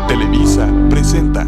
Televisa presenta.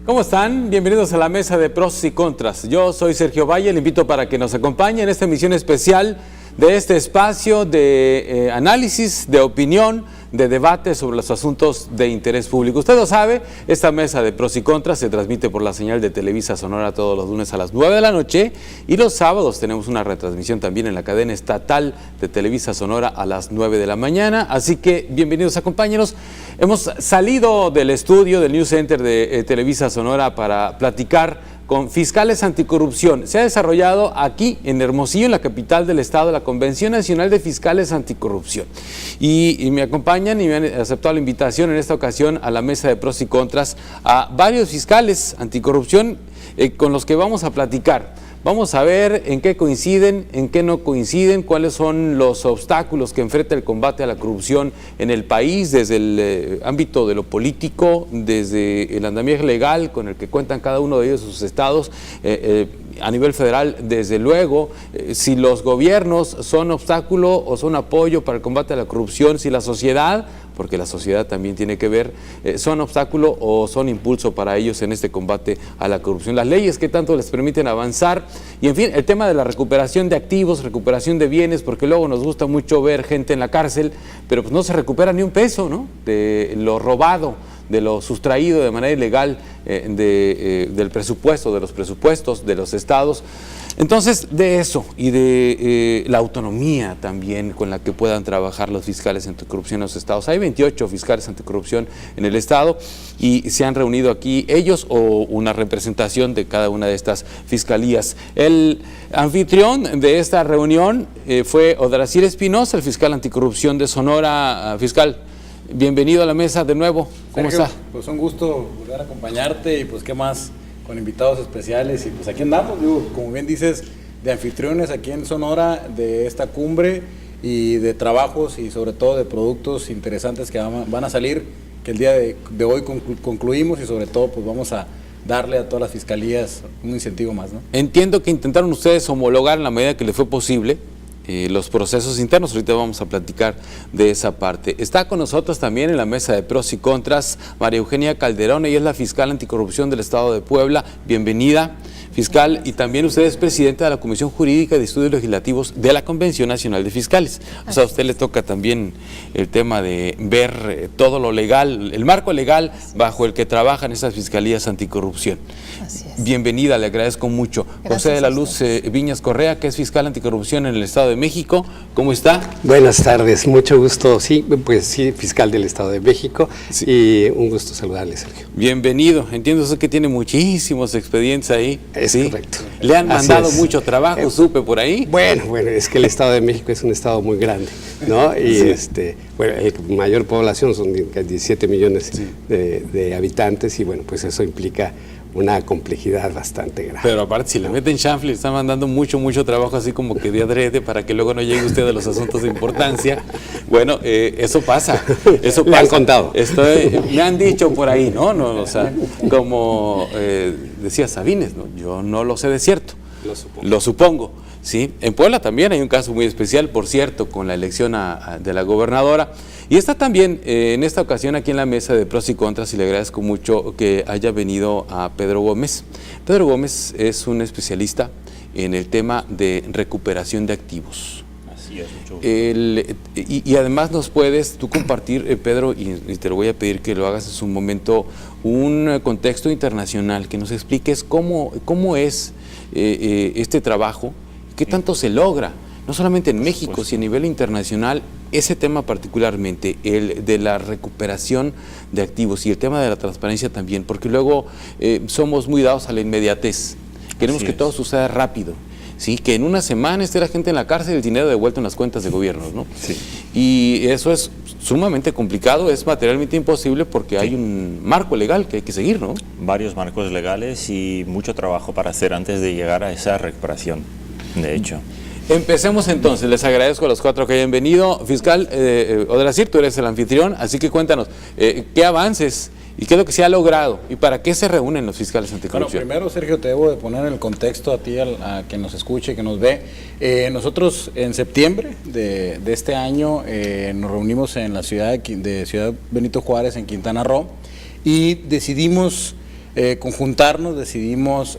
¿Cómo están? Bienvenidos a la mesa de pros y contras. Yo soy Sergio Valle, le invito para que nos acompañe en esta emisión especial de este espacio de análisis, de opinión, de debate sobre los asuntos de interés público. Usted lo sabe, esta mesa de pros y contras se transmite por la señal de Televisa Sonora todos los lunes a las 9 de la noche y los sábados tenemos una retransmisión también en la cadena estatal de Televisa Sonora a las 9 de la mañana. Así que bienvenidos, acompáñenos. Hemos salido del estudio del News Center de Televisa Sonora para platicar con fiscales anticorrupción. Se ha desarrollado aquí en Hermosillo, en la capital del estado, la Convención Nacional de Fiscales Anticorrupción. Y me acompañan y me han aceptado la invitación en esta ocasión a la mesa de pros y contras a varios fiscales anticorrupción con los que vamos a platicar. Vamos a ver en qué coinciden, en qué no coinciden, cuáles son los obstáculos que enfrenta el combate a la corrupción en el país, desde el ámbito de lo político, desde el andamiaje legal con el que cuentan cada uno de ellos sus estados, a nivel federal, desde luego, si los gobiernos son obstáculo o son apoyo para el combate a la corrupción, si la sociedad, porque la sociedad también tiene que ver, son obstáculo o son impulso para ellos en este combate a la corrupción. Las leyes que tanto les permiten avanzar y, en fin, el tema de la recuperación de activos, recuperación de bienes, porque luego nos gusta mucho ver gente en la cárcel, pero pues no se recupera ni un peso, ¿no?, de lo robado, de lo sustraído de manera ilegal del presupuesto, de los presupuestos de los estados. Entonces, de eso y de la autonomía también con la que puedan trabajar los fiscales anticorrupción en los estados. Hay 28 fiscales anticorrupción en el estado y se han reunido aquí ellos o una representación de cada una de estas fiscalías. El anfitrión de esta reunión fue Odrasir Espinosa, el fiscal anticorrupción de Sonora. Fiscal, bienvenido a la mesa de nuevo. ¿Cómo Sergio, está? Pues un gusto volver a acompañarte y pues qué más con invitados especiales y pues aquí andamos, digo, como bien dices, de anfitriones aquí en Sonora de esta cumbre y de trabajos y sobre todo de productos interesantes que van a salir, que el día de hoy concluimos y sobre todo pues vamos a darle a todas las fiscalías un incentivo más, ¿no? Entiendo que intentaron ustedes homologar en la medida que les fue posible los procesos internos. Ahorita vamos a platicar de esa parte. Está con nosotros también en la mesa de pros y contras María Eugenia Calderón, ella es la fiscal anticorrupción del estado de Puebla. Bienvenida, fiscal, y también usted es presidenta de la Comisión Jurídica de Estudios Legislativos de la Convención Nacional de Fiscales. O sea, a usted le toca también el tema de ver todo lo legal, el marco legal bajo el que trabajan esas fiscalías anticorrupción. Así es. Bienvenida, le agradezco mucho. Gracias. José de la Luz Viñas Correa, que es fiscal anticorrupción en el Estado de México. ¿Cómo está? Buenas tardes, mucho gusto. Sí, pues sí, fiscal del Estado de México, sí. Y un gusto saludarle, Sergio. Bienvenido. Entiendo usted que tiene muchísimos expedientes ahí. Es ¿sí? correcto. Le han mandado mucho trabajo, supe por ahí. Bueno, es que el Estado de México es un estado muy grande, ¿no? Y sí. Bueno, mayor población son 17 millones sí. de habitantes y bueno, pues eso implica una complejidad bastante grande. Pero aparte, si le meten chanfle, le están mandando mucho trabajo así como que de adrede para que luego no llegue usted a los asuntos de importancia. Bueno, eso pasa. Eso pasa. Le han contado. Me han dicho por ahí, ¿no? O sea, como decía Sabines, ¿no? Yo no lo sé de cierto. Lo supongo. Sí, en Puebla también hay un caso muy especial, por cierto, con la elección de la gobernadora. Y está también en esta ocasión aquí en la mesa de pros y contras, y le agradezco mucho que haya venido a Pedro Gómez. Pedro Gómez es un especialista en el tema de recuperación de activos. Así es, mucho. Y además nos puedes tú compartir, Pedro, y te lo voy a pedir que lo hagas en su momento, un contexto internacional, que nos expliques cómo es este trabajo, qué tanto se logra, no solamente en México, sino a nivel internacional, ese tema particularmente, el de la recuperación de activos y el tema de la transparencia también, porque luego somos muy dados a la inmediatez, queremos que todo suceda rápido, ¿sí? Que en una semana esté la gente en la cárcel y el dinero devuelto en las cuentas de gobiernos, ¿no? Sí. Y eso es sumamente complicado, es materialmente imposible porque hay un marco legal que hay que seguir, ¿no? Varios marcos legales y mucho trabajo para hacer antes de llegar a esa recuperación, de hecho. Empecemos entonces, les agradezco a los 4 que hayan venido. Fiscal Odrasir, tú eres el anfitrión, así que cuéntanos, ¿qué avances y qué es lo que se ha logrado y para qué se reúnen los fiscales anticorrupción? Bueno, primero, Sergio, te debo de poner en el contexto a ti, a quien nos escuche, que nos ve. Nosotros en septiembre de este año nos reunimos en la ciudad de Ciudad Benito Juárez, en Quintana Roo, y decidimos conjuntarnos, decidimos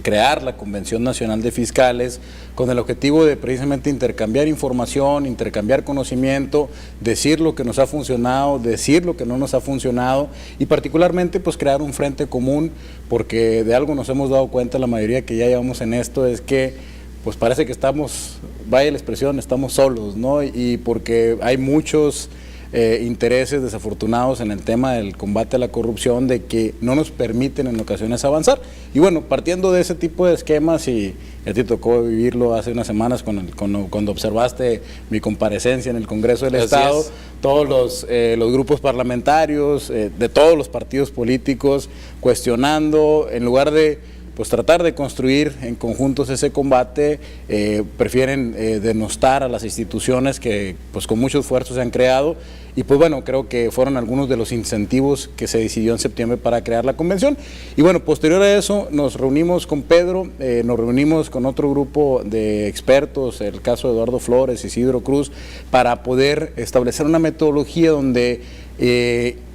crear la Convención Nacional de Fiscales con el objetivo de precisamente intercambiar información, intercambiar conocimiento, decir lo que nos ha funcionado, decir lo que no nos ha funcionado y particularmente pues crear un frente común, porque de algo nos hemos dado cuenta la mayoría que ya llevamos en esto, es que pues parece que estamos, vaya la expresión, estamos solos, ¿no? Y porque hay muchos intereses desafortunados en el tema del combate a la corrupción de que no nos permiten en ocasiones avanzar. Y bueno, partiendo de ese tipo de esquemas, y a ti tocó vivirlo hace unas semanas cuando observaste mi comparecencia en el Congreso del Estado, todos los grupos parlamentarios de todos los partidos políticos cuestionando, en lugar de pues tratar de construir en conjuntos ese combate, prefieren denostar a las instituciones que pues con mucho esfuerzo se han creado, y pues bueno, creo que fueron algunos de los incentivos que se decidió en septiembre para crear la convención. Y bueno, posterior a eso nos reunimos con Pedro, nos reunimos con otro grupo de expertos, el caso de Eduardo Flores, Isidro Cruz, para poder establecer una metodología donde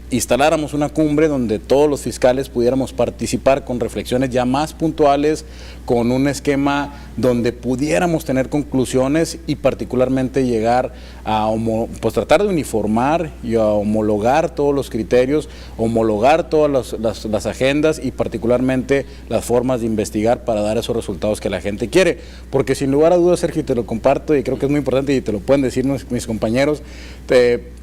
instaláramos una cumbre donde todos los fiscales pudiéramos participar con reflexiones ya más puntuales, con un esquema donde pudiéramos tener conclusiones y particularmente llegar a pues tratar de uniformar y a homologar todos los criterios, homologar todas las agendas y particularmente las formas de investigar para dar esos resultados que la gente quiere. Porque sin lugar a dudas, Sergio, te lo comparto y creo que es muy importante y te lo pueden decir mis compañeros,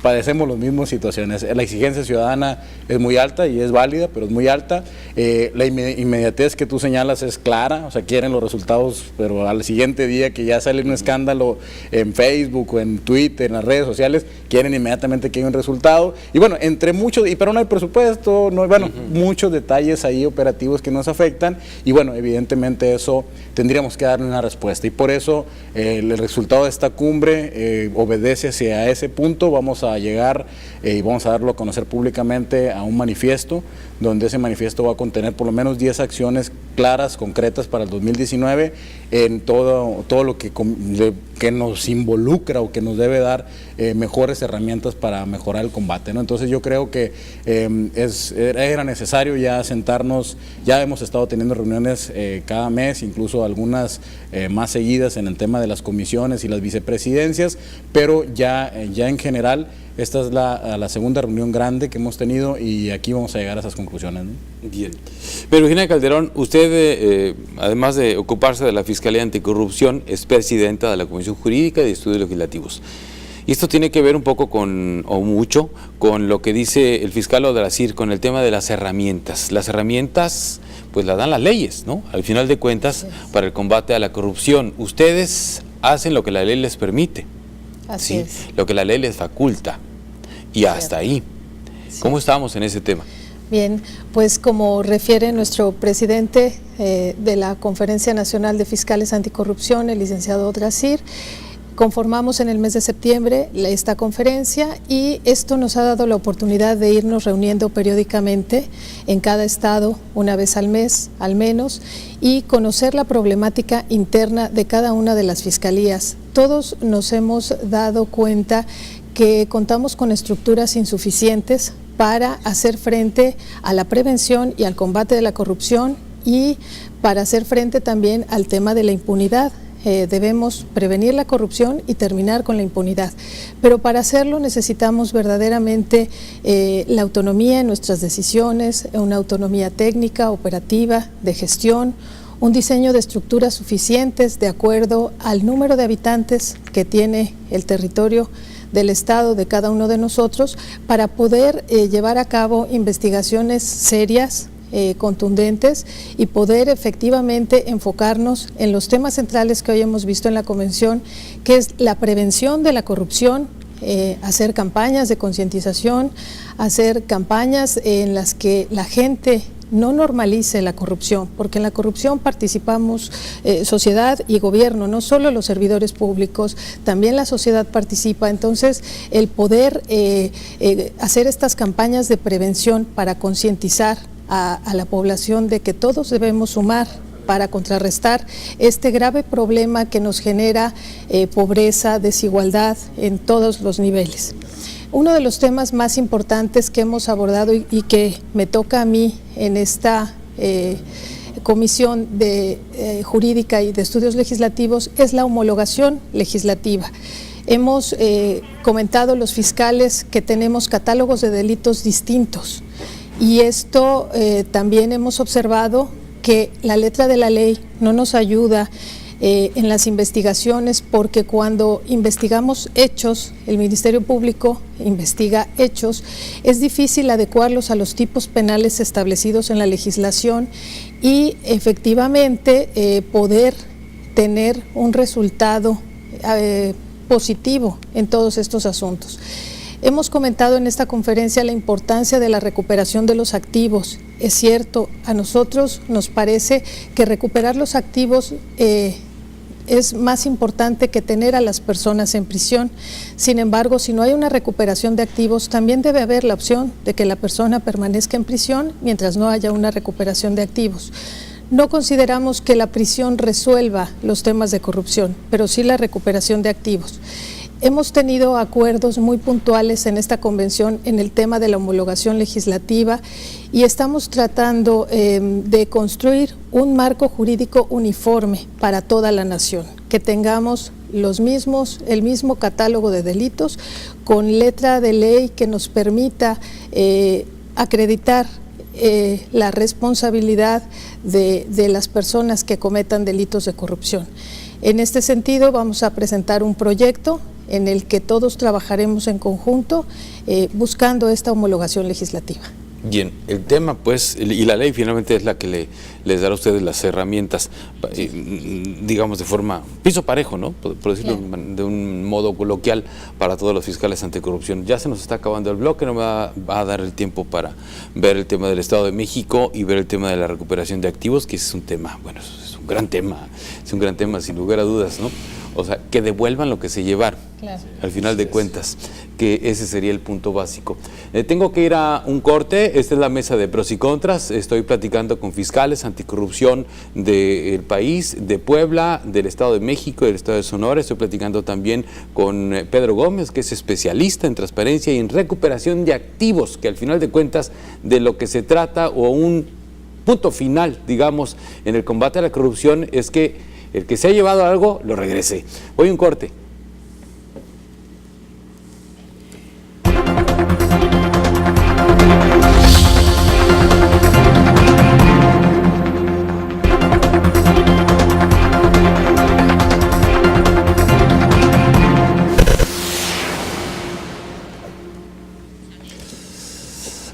padecemos las mismas situaciones. La exigencia ciudadana es muy alta y es válida, pero es muy alta. La inmediatez que tú señalas es clara, o sea, quieren los resultados, pero al siguiente día que ya sale un escándalo en Facebook o en Twitter, en las redes sociales, quieren inmediatamente que haya un resultado. Y bueno, entre muchos, pero no hay presupuesto, no hay, bueno, muchos detalles ahí operativos que nos afectan, y bueno, evidentemente eso tendríamos que darle una respuesta. Y por eso el resultado de esta cumbre obedece hacia ese punto. Vamos a llegar y vamos a darlo a conocer públicamente a un manifiesto, donde ese manifiesto va a contener por lo menos 10 acciones claras, concretas para el 2019, en todo lo que nos involucra o que nos debe dar mejores herramientas para mejorar el combate, ¿no? Entonces yo creo que era necesario ya sentarnos, ya hemos estado teniendo reuniones cada mes, incluso algunas más seguidas en el tema de las comisiones y las vicepresidencias, pero ya en general esta es la segunda reunión grande que hemos tenido y aquí vamos a llegar a esas conclusiones, ¿no? Bien. Pero Virginia Calderón, usted, además de ocuparse de la Fiscalía Anticorrupción, es presidenta de la Comisión Jurídica de Estudios Legislativos. Y esto tiene que ver un poco o mucho con lo que dice el fiscal Odrasir con el tema de las herramientas. Las herramientas pues las dan las leyes, ¿no? Al final de cuentas, para el combate a la corrupción. Ustedes hacen lo que la ley les permite. Así ¿sí? es. Lo que la ley les faculta. Y hasta ahí. Sí. ¿Cómo estamos en ese tema? Bien, pues como refiere nuestro presidente de la Conferencia Nacional de Fiscales Anticorrupción, el licenciado Odrasir, conformamos en el mes de septiembre esta conferencia y esto nos ha dado la oportunidad de irnos reuniendo periódicamente en cada estado, una vez al mes al menos, y conocer la problemática interna de cada una de las fiscalías. Todos nos hemos dado cuenta que contamos con estructuras insuficientes para hacer frente a la prevención y al combate de la corrupción y para hacer frente también al tema de la impunidad. Debemos prevenir la corrupción y terminar con la impunidad, pero para hacerlo necesitamos verdaderamente la autonomía en nuestras decisiones, una autonomía técnica, operativa, de gestión, un diseño de estructuras suficientes de acuerdo al número de habitantes que tiene el territorio del Estado de cada uno de nosotros para poder llevar a cabo investigaciones serias, contundentes y poder efectivamente enfocarnos en los temas centrales que hoy hemos visto en la convención, que es la prevención de la corrupción, hacer campañas de concientización, hacer campañas en las que la gente no normalice la corrupción, porque en la corrupción participamos sociedad y gobierno, no solo los servidores públicos, también la sociedad participa. Entonces, el poder hacer estas campañas de prevención para concientizar a la población de que todos debemos sumar para contrarrestar este grave problema que nos genera pobreza, desigualdad en todos los niveles. Uno de los temas más importantes que hemos abordado y que me toca a mí en esta Comisión Jurídica y de Estudios Legislativos es la homologación legislativa. Hemos comentado los fiscales que tenemos catálogos de delitos distintos y esto también hemos observado que la letra de la ley no nos ayuda en las investigaciones, porque cuando investigamos hechos, el Ministerio Público investiga hechos, es difícil adecuarlos a los tipos penales establecidos en la legislación y efectivamente poder tener un resultado positivo en todos estos asuntos. Hemos comentado en esta conferencia la importancia de la recuperación de los activos. Es cierto, a nosotros nos parece que recuperar los activos es más importante que tener a las personas en prisión. Sin embargo, si no hay una recuperación de activos, también debe haber la opción de que la persona permanezca en prisión mientras no haya una recuperación de activos. No consideramos que la prisión resuelva los temas de corrupción, pero sí la recuperación de activos. Hemos tenido acuerdos muy puntuales en esta convención en el tema de la homologación legislativa y estamos tratando de construir un marco jurídico uniforme para toda la nación, que tengamos el mismo catálogo de delitos con letra de ley que nos permita acreditar la responsabilidad de las personas que cometan delitos de corrupción. En este sentido, vamos a presentar un proyecto en el que todos trabajaremos en conjunto buscando esta homologación legislativa. Bien, el tema pues, y la ley finalmente es la que les dará a ustedes las herramientas, digamos de forma, piso parejo, ¿no? Por decirlo de un modo coloquial, para todos los fiscales anticorrupción. Ya se nos está acabando el bloque, no me va a dar el tiempo para ver el tema del Estado de México y ver el tema de la recuperación de activos, que es un tema, bueno, es un gran tema sin lugar a dudas, ¿no? O sea, que devuelvan lo que se llevaron, claro, al final de cuentas, que ese sería el punto básico. Tengo que ir a un corte. Esta es la mesa de pros y contras. Estoy platicando con fiscales anticorrupción del país, de Puebla, del Estado de México, del Estado de Sonora. Estoy platicando también con Pedro Gómez, que es especialista en transparencia y en recuperación de activos, que al final de cuentas de lo que se trata, o un punto final, digamos, en el combate a la corrupción, es que el que se ha llevado algo, lo regrese. Voy a un corte.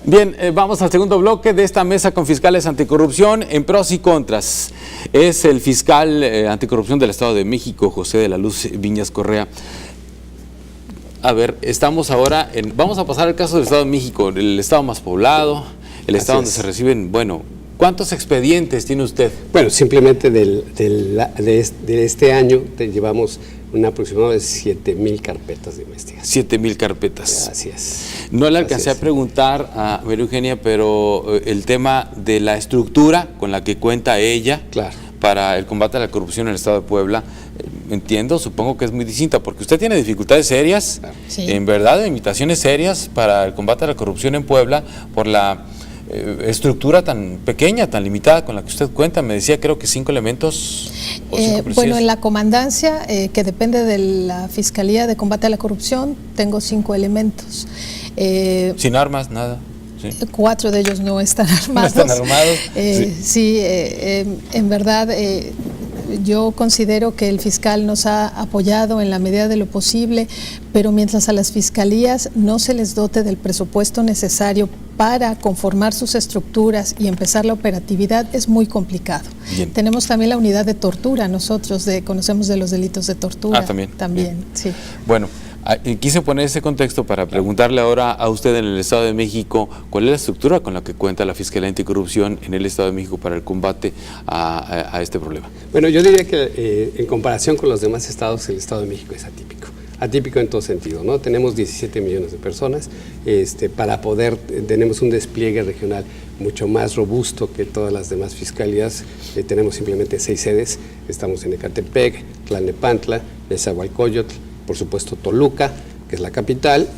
Bien, vamos al segundo bloque de esta mesa con fiscales anticorrupción en pros y contras. Es el fiscal anticorrupción del Estado de México, José de la Luz Viñas Correa. A ver, estamos ahora vamos a pasar al caso del Estado de México, el estado más poblado, el estado donde se reciben, bueno, ¿cuántos expedientes tiene usted? Bueno, simplemente de este año llevamos un aproximado de 7,000 carpetas de investigación. 7,000 carpetas. Así es. No le alcancé a preguntar a María Eugenia, pero el tema de la estructura con la que cuenta ella, claro, para el combate a la corrupción en el Estado de Puebla, entiendo, supongo que es muy distinta, porque usted tiene dificultades serias, claro, sí, en verdad, limitaciones serias para el combate a la corrupción en Puebla por la estructura tan pequeña, tan limitada con la que usted cuenta. Me decía, creo que 5 elementos o 5 policías. Bueno, en la comandancia, que depende de la Fiscalía de Combate a la Corrupción, tengo 5 elementos. Sin armas, nada. Sí. 4 de ellos no están armados. ¿No están armados? Sí, en verdad, yo considero que el fiscal nos ha apoyado en la medida de lo posible, pero mientras a las fiscalías no se les dote del presupuesto necesario para conformar sus estructuras y empezar la operatividad, es muy complicado. Bien. Tenemos también la unidad de tortura, nosotros conocemos de los delitos de tortura. También. También, sí. Bueno, quise poner ese contexto para preguntarle ahora a usted en el Estado de México cuál es la estructura con la que cuenta la Fiscalía Anticorrupción en el Estado de México para el combate a este problema. Bueno, yo diría que en comparación con los demás estados, el Estado de México es atípico. Atípico en todo sentido, ¿no? Tenemos 17 millones de personas, tenemos un despliegue regional mucho más robusto que todas las demás fiscalías. Tenemos simplemente 6 sedes, estamos en Ecatepec, Tlalnepantla, Nezahualcóyotl, por supuesto Toluca, que es la capital,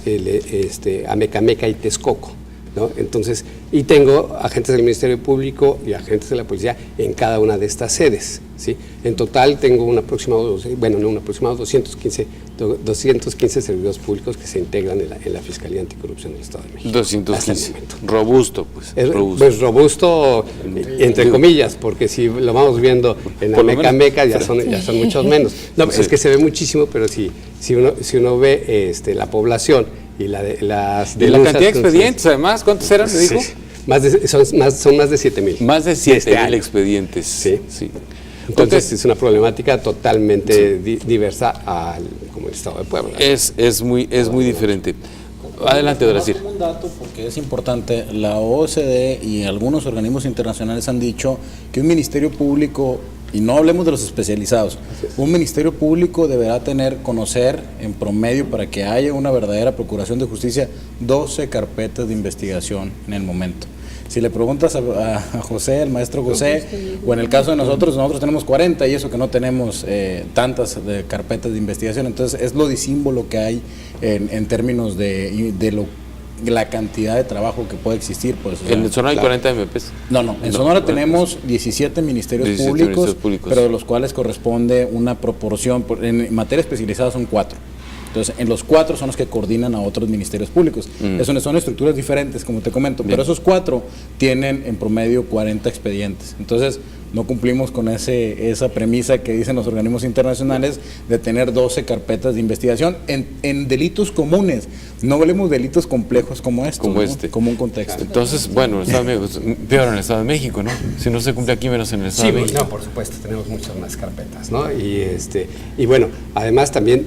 Amecameca y Texcoco, ¿no? Entonces, y tengo agentes del Ministerio Público y agentes de la policía en cada una de estas sedes, ¿sí? En total tengo un aproximado, 215 servidores públicos que se integran en la Fiscalía Anticorrupción del Estado de México. 215. Robusto, pues. Robusto. Pues robusto, entre comillas, porque si lo vamos viendo en Amecameca ya son muchos menos. No, Sí. es que se ve muchísimo, pero si uno ve la población y las De la cantidad de expedientes, además, ¿cuántos eran, me dijo? Sí. Son más de 7,000. Más de 7,000 año. expedientes. Sí. Sí. Entonces es una problemática totalmente diversa como el Estado de Puebla. Es muy diferente. Adelante, Dracir. Un dato, porque es importante, la OCDE y algunos organismos internacionales han dicho que un ministerio público, y no hablemos de los especializados, un ministerio público deberá conocer en promedio, para que haya una verdadera procuración de justicia, 12 carpetas de investigación en el momento. Si le preguntas a José, el maestro José, o en el caso de nosotros tenemos 40 y eso que no tenemos tantas carpetas de investigación. Entonces es lo disímbolo que hay en términos de la cantidad de trabajo que puede existir. Pues, En Sonora hay 40 MPs. No, en Sonora tenemos 17 ministerios públicos, pero de los cuales corresponde una proporción, en materia especializada son 4. Entonces, en los 4 son los que coordinan a otros ministerios públicos. Son estructuras diferentes, como te comento, pero esos 4 tienen en promedio 40 expedientes. Entonces, no cumplimos con esa premisa que dicen los organismos internacionales de tener 12 carpetas de investigación en delitos comunes. No hablemos de delitos complejos como estos, Como ¿no? este. Como un contexto. Entonces, bueno, el Estado de México, peor en el Estado de México, ¿no? Si no se cumple aquí, menos en el Estado de México. No, por supuesto, tenemos muchas más carpetas, ¿no? Y bueno, además también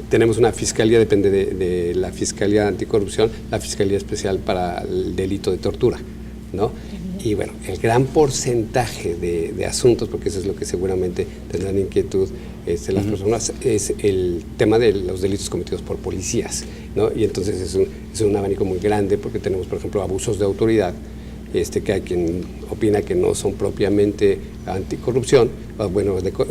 tenemos una fiscalía, depende de la Fiscalía Anticorrupción, la Fiscalía Especial para el Delito de Tortura, ¿no? Y bueno, el gran porcentaje de asuntos, porque eso es lo que seguramente tendrán inquietud las personas, es el tema de los delitos cometidos por policías, ¿no? Y entonces es un abanico muy grande, porque tenemos, por ejemplo, abusos de autoridad, que hay quien opina que no son propiamente anticorrupción,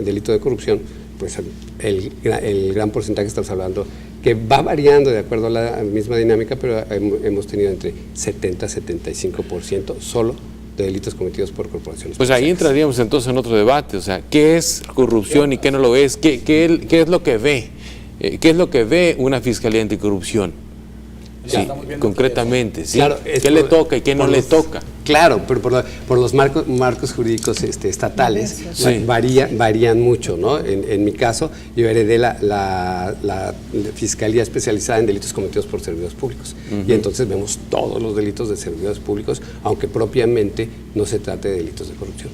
delito de corrupción, pues el gran porcentaje estamos hablando que va variando de acuerdo a la misma dinámica, pero hemos tenido entre 70 y 75% solo de delitos cometidos por corporaciones. Pues ahí entraríamos entonces en otro debate, o sea, ¿qué es corrupción y qué no lo es? ¿Qué es lo que ve? ¿Qué es lo que ve una Fiscalía Anticorrupción? Sí, concretamente, ¿sí? Claro, ¿qué le toca y qué no le toca? Claro, pero por los marcos jurídicos estatales sí. varían mucho, ¿no? En mi caso, yo heredé la Fiscalía especializada en delitos cometidos por servidores públicos. Y entonces vemos todos los delitos de servidores públicos, aunque propiamente no se trate de delitos de corrupción.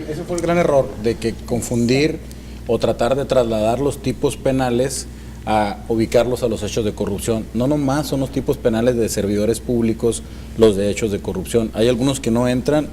Ese fue el gran error, de que confundir o tratar de trasladar los tipos penales a ubicarlos a los hechos de corrupción. No nomás son los tipos penales de servidores públicos los de hechos de corrupción. Hay algunos que no entran,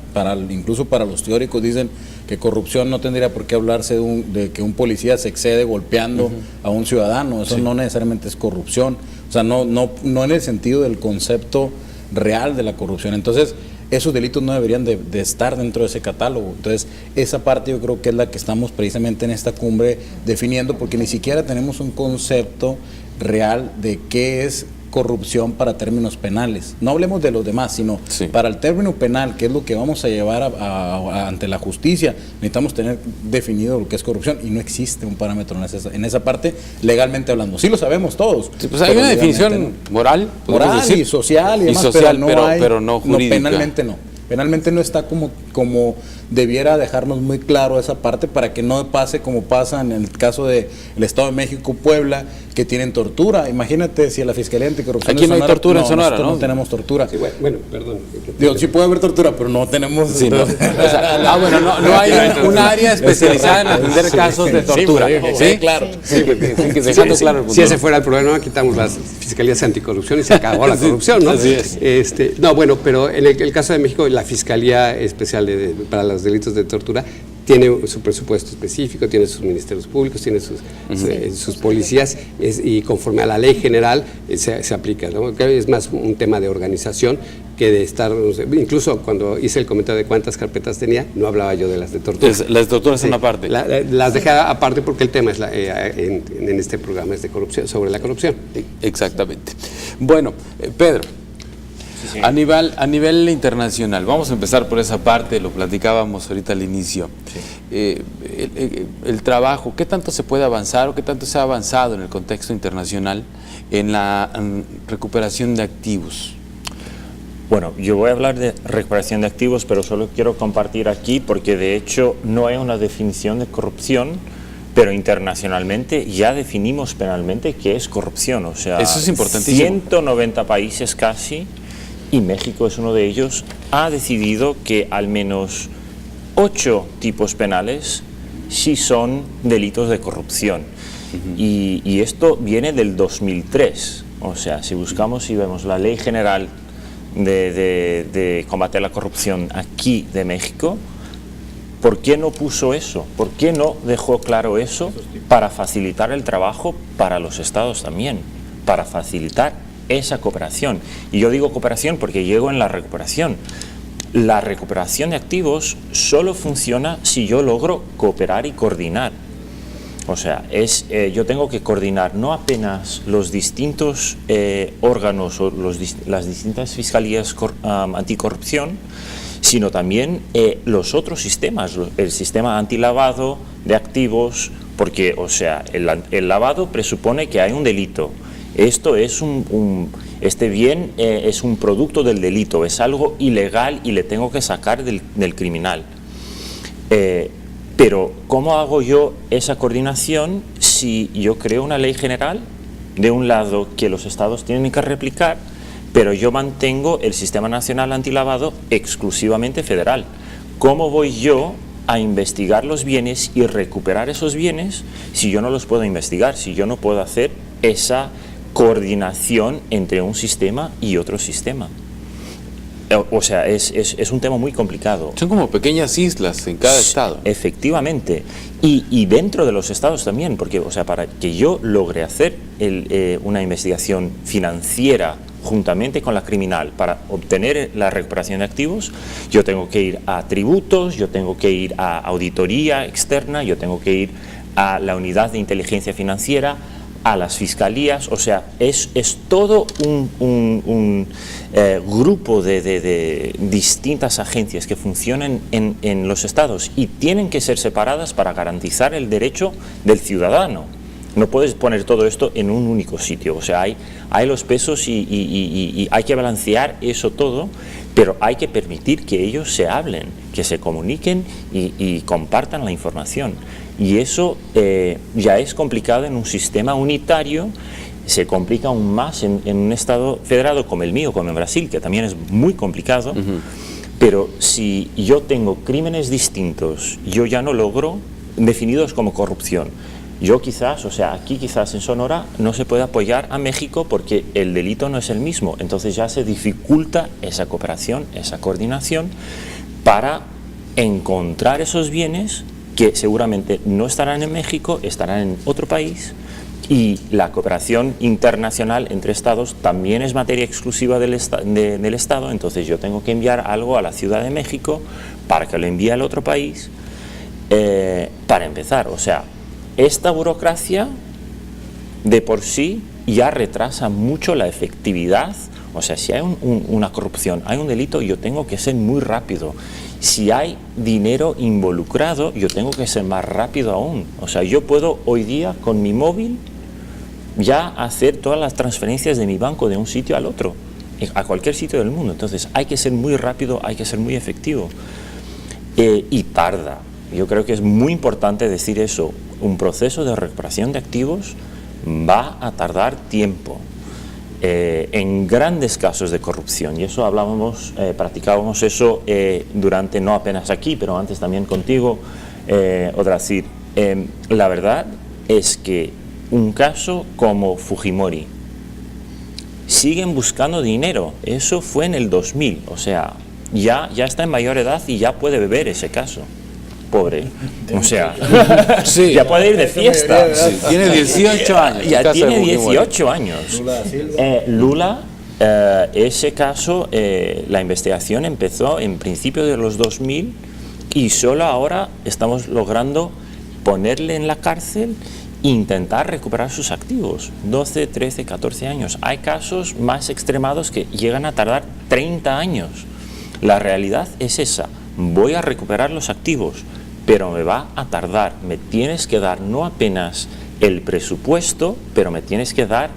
incluso para los teóricos dicen que corrupción no tendría por qué hablarse de que un policía se excede golpeando a un ciudadano. Eso no necesariamente es corrupción. O sea, no en el sentido del concepto real de la corrupción. Entonces, esos delitos no deberían de estar dentro de ese catálogo. Entonces, esa parte yo creo que es la que estamos precisamente en esta cumbre definiendo, porque ni siquiera tenemos un concepto real de qué es corrupción para términos penales. No hablemos de los demás, sino para el término penal, que es lo que vamos a llevar ante la justicia, necesitamos tener definido lo que es corrupción, y no existe un parámetro en esa parte, legalmente hablando. Sí lo sabemos todos. Sí, pues hay una definición moral decir, y social y demás, social, pero no jurídica. penalmente no. penalmente no está como debiera dejarnos muy claro esa parte para que no pase como pasa en el caso del Estado de México, Puebla, que tienen tortura. Imagínate si a la Fiscalía Anticorrupción aquí no hay tortura en Sonora, ¿no? No tenemos tortura. Sí, bueno, perdón. Digo, sí puede haber tortura, pero no tenemos... Sí, no. O sea, bueno, no hay un área especializada en atender casos de tortura. Sí, claro. Sí, dejando claro el punto. Si ese fuera el problema, quitamos las fiscalías anticorrupción y se acabó la corrupción, ¿no? Así es. No, bueno, pero en el caso de México, la Fiscalía Especial para los Delitos de Tortura tiene su presupuesto específico, tiene sus ministerios públicos, tiene sus policías, y conforme a la ley general se aplica, ¿no? Es más un tema de organización que de estar, incluso cuando hice el comentario de cuántas carpetas tenía, no hablaba yo de las de tortura. Las de tortura son aparte. Las dejé aparte porque el tema es en este programa es de corrupción, sobre la corrupción. Exactamente. Bueno, Pedro, Sí. a nivel internacional, vamos a empezar por esa parte, lo platicábamos ahorita al inicio. Sí. El trabajo, ¿qué tanto se puede avanzar o qué tanto se ha avanzado en el contexto internacional en la recuperación de activos? Bueno, yo voy a hablar de recuperación de activos, pero solo quiero compartir aquí porque de hecho no hay una definición de corrupción, pero internacionalmente ya definimos penalmente qué es corrupción. O sea, eso es importantísimo. 190 países casi, y México es uno de ellos, ha decidido que al menos 8 tipos penales sí son delitos de corrupción. Y esto viene del 2003. O sea, si buscamos y vemos la Ley General de combate a la corrupción aquí de México, ¿por qué no puso eso? ¿Por qué no dejó claro eso para facilitar el trabajo para los estados también? Para facilitar esa cooperación. Y yo digo cooperación porque llego en la recuperación. La recuperación de activos solo funciona si yo logro cooperar y coordinar. O sea, yo tengo que coordinar no apenas los distintos órganos o las distintas fiscalías anticorrupción, sino también los otros sistemas, el sistema antilavado de activos, porque, o sea, el lavado presupone que hay un delito. Esto es este bien es un producto del delito, es algo ilegal y le tengo que sacar del criminal. Pero, ¿cómo hago yo esa coordinación si yo creo una ley general, de un lado, que los estados tienen que replicar, pero yo mantengo el Sistema Nacional Antilavado exclusivamente federal? ¿Cómo voy yo a investigar los bienes y recuperar esos bienes si yo no los puedo investigar, si yo no puedo hacer esa coordinación entre un sistema y otro sistema? O sea, es un tema muy complicado. Son como pequeñas islas en cada estado. Efectivamente. Y dentro de los estados también, porque, o sea, para que yo logre hacer una investigación financiera juntamente con la criminal para obtener la recuperación de activos, yo tengo que ir a tributos, yo tengo que ir a auditoría externa, yo tengo que ir a la unidad de inteligencia financiera, a las fiscalías. O sea, es todo un grupo de distintas agencias que funcionan en los estados y tienen que ser separadas para garantizar el derecho del ciudadano. No puedes poner todo esto en un único sitio. O sea, hay los pesos y hay que balancear eso todo, pero hay que permitir que ellos se hablen, que se comuniquen y compartan la información. Y eso ya es complicado en un sistema unitario, se complica aún más en un estado federado como el mío, como en Brasil, que también es muy complicado. Pero si yo tengo crímenes distintos, yo ya no logro definidos como corrupción. Yo quizás, o sea, aquí quizás en Sonora no se puede apoyar a México porque el delito no es el mismo. Entonces ya se dificulta esa cooperación, esa coordinación para encontrar esos bienes que seguramente no estarán en México, estarán en otro país, y la cooperación internacional entre estados también es materia exclusiva del Estado. Entonces yo tengo que enviar algo a la Ciudad de México para que lo envíe al otro país, para empezar. O sea, esta burocracia de por sí ya retrasa mucho la efectividad. O sea, si hay una corrupción, hay un delito, yo tengo que ser muy rápido. Si hay dinero involucrado, yo tengo que ser más rápido aún. O sea, yo puedo hoy día con mi móvil ya hacer todas las transferencias de mi banco de un sitio al otro. a cualquier sitio del mundo. Entonces hay que ser muy rápido, hay que ser muy efectivo. Y tarda. Yo creo que es muy importante decir eso. Un proceso de recuperación de activos va a tardar tiempo. En grandes casos de corrupción, y eso practicábamos eso durante, no apenas aquí, pero antes también contigo, Odrasir. La verdad es que un caso como Fujimori, siguen buscando dinero. Eso fue en el 2000, o sea, ya está en mayor edad y ya puede beber ese caso. Pobre. O sea, sí, ya puede ir de fiesta. Sí, tiene 18 años. Ya tiene 18 años. Lula, ese caso, la investigación empezó en principio de los 2000 y solo ahora estamos logrando ponerle en la cárcel e intentar recuperar sus activos. 12, 13, 14 años. Hay casos más extremados que llegan a tardar 30 años. La realidad es esa. Voy a recuperar los activos, pero me va a tardar. Me tienes que dar no apenas el presupuesto, pero me tienes que dar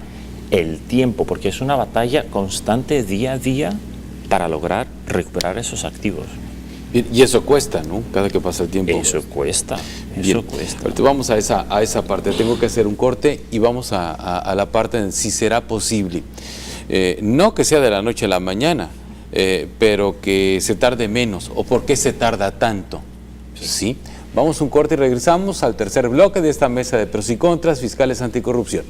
el tiempo, porque es una batalla constante día a día para lograr recuperar esos activos. Y eso cuesta, ¿no? Cada que pasa el tiempo. Eso cuesta, Bien. eso cuesta. Ahorita vamos a esa parte. Tengo que hacer un corte y vamos a la parte de si será posible. No que sea de la noche a la mañana, pero que se tarde menos. ¿O por qué se tarda tanto? ¿Sí? Vamos a un corte y regresamos al tercer bloque de esta mesa de pros y contras fiscales anticorrupción.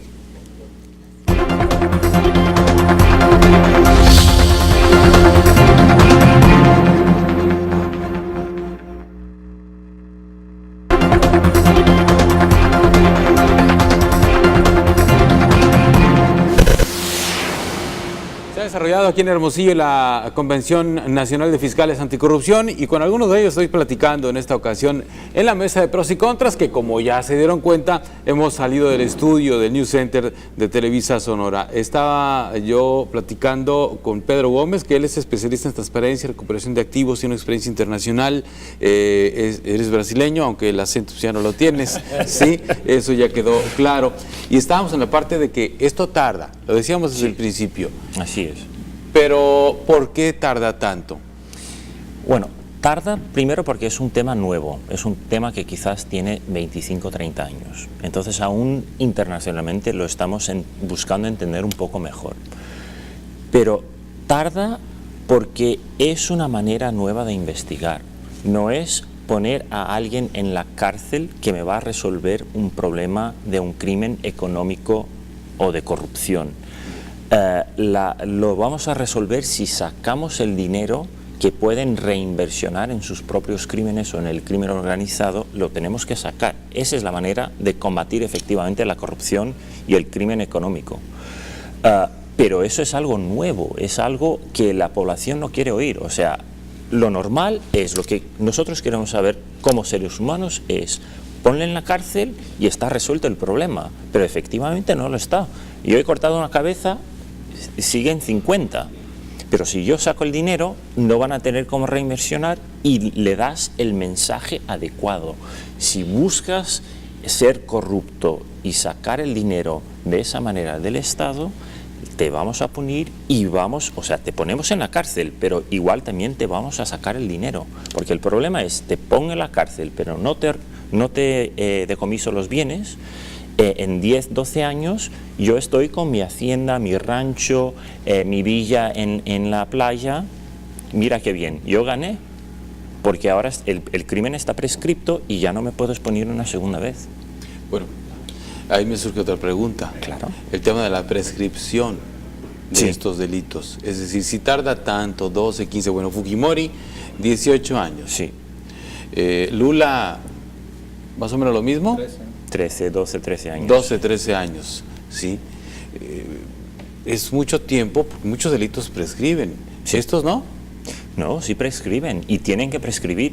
Desarrollado aquí en Hermosillo la Convención Nacional de Fiscales Anticorrupción, y con algunos de ellos estoy platicando en esta ocasión en la mesa de pros y contras, que como ya se dieron cuenta, hemos salido del estudio del News Center de Televisa Sonora. Estaba yo platicando con Pedro Gómez, que él es especialista en transparencia, recuperación de activos, tiene una experiencia internacional, eres brasileño, aunque el acento ya no lo tienes, sí, eso ya quedó claro. Y estábamos en la parte de que esto tarda, lo decíamos desde el principio. Así es. Pero, ¿por qué tarda tanto? Bueno, tarda primero porque es un tema nuevo, es un tema que quizás tiene 25, 30 años. Entonces, aún internacionalmente lo estamos buscando entender un poco mejor. Pero tarda porque es una manera nueva de investigar. No es poner a alguien en la cárcel que me va a resolver un problema de un crimen económico o de corrupción. Lo vamos a resolver si sacamos el dinero que pueden reinversionar en sus propios crímenes o en el crimen organizado. Lo tenemos que sacar. Esa es la manera de combatir efectivamente la corrupción y el crimen económico. Pero eso es algo nuevo, es algo que la población no quiere oír. O sea, lo normal es, lo que nosotros queremos saber como seres humanos es: ponle en la cárcel y está resuelto el problema. Pero efectivamente no lo está. Yo he cortado una cabeza, siguen 50, pero si yo saco el dinero no van a tener cómo reinversionar, y le das el mensaje adecuado. Si buscas ser corrupto y sacar el dinero de esa manera del Estado, te vamos a punir y te ponemos en la cárcel, pero igual también te vamos a sacar el dinero, porque el problema es, te pongo en la cárcel pero no te decomiso los bienes. En 10, 12 años yo estoy con mi hacienda, mi rancho, mi villa en la playa. Mira qué bien, yo gané, porque ahora el crimen está prescripto y ya no me puedo exponer una segunda vez. Bueno, ahí me surge otra pregunta. Claro. El tema de la prescripción de Sí. estos delitos. Es decir, si tarda tanto, 12, 15, bueno, Fujimori, 18 años. Sí. Lula, más o menos lo mismo. 13, 12, 13 años. 12, 13 años, ¿sí? Es mucho tiempo, porque muchos delitos prescriben. Sí. ¿Estos no? No, sí prescriben y tienen que prescribir,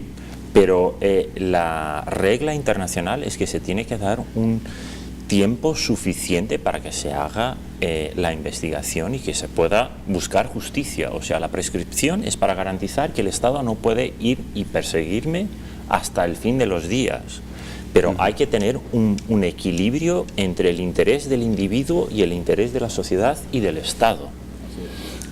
pero la regla internacional es que se tiene que dar un tiempo suficiente para que se haga la investigación y que se pueda buscar justicia. O sea, la prescripción es para garantizar que el Estado no puede ir y perseguirme hasta el fin de los días. Pero hay que tener un equilibrio entre el interés del individuo y el interés de la sociedad y del Estado.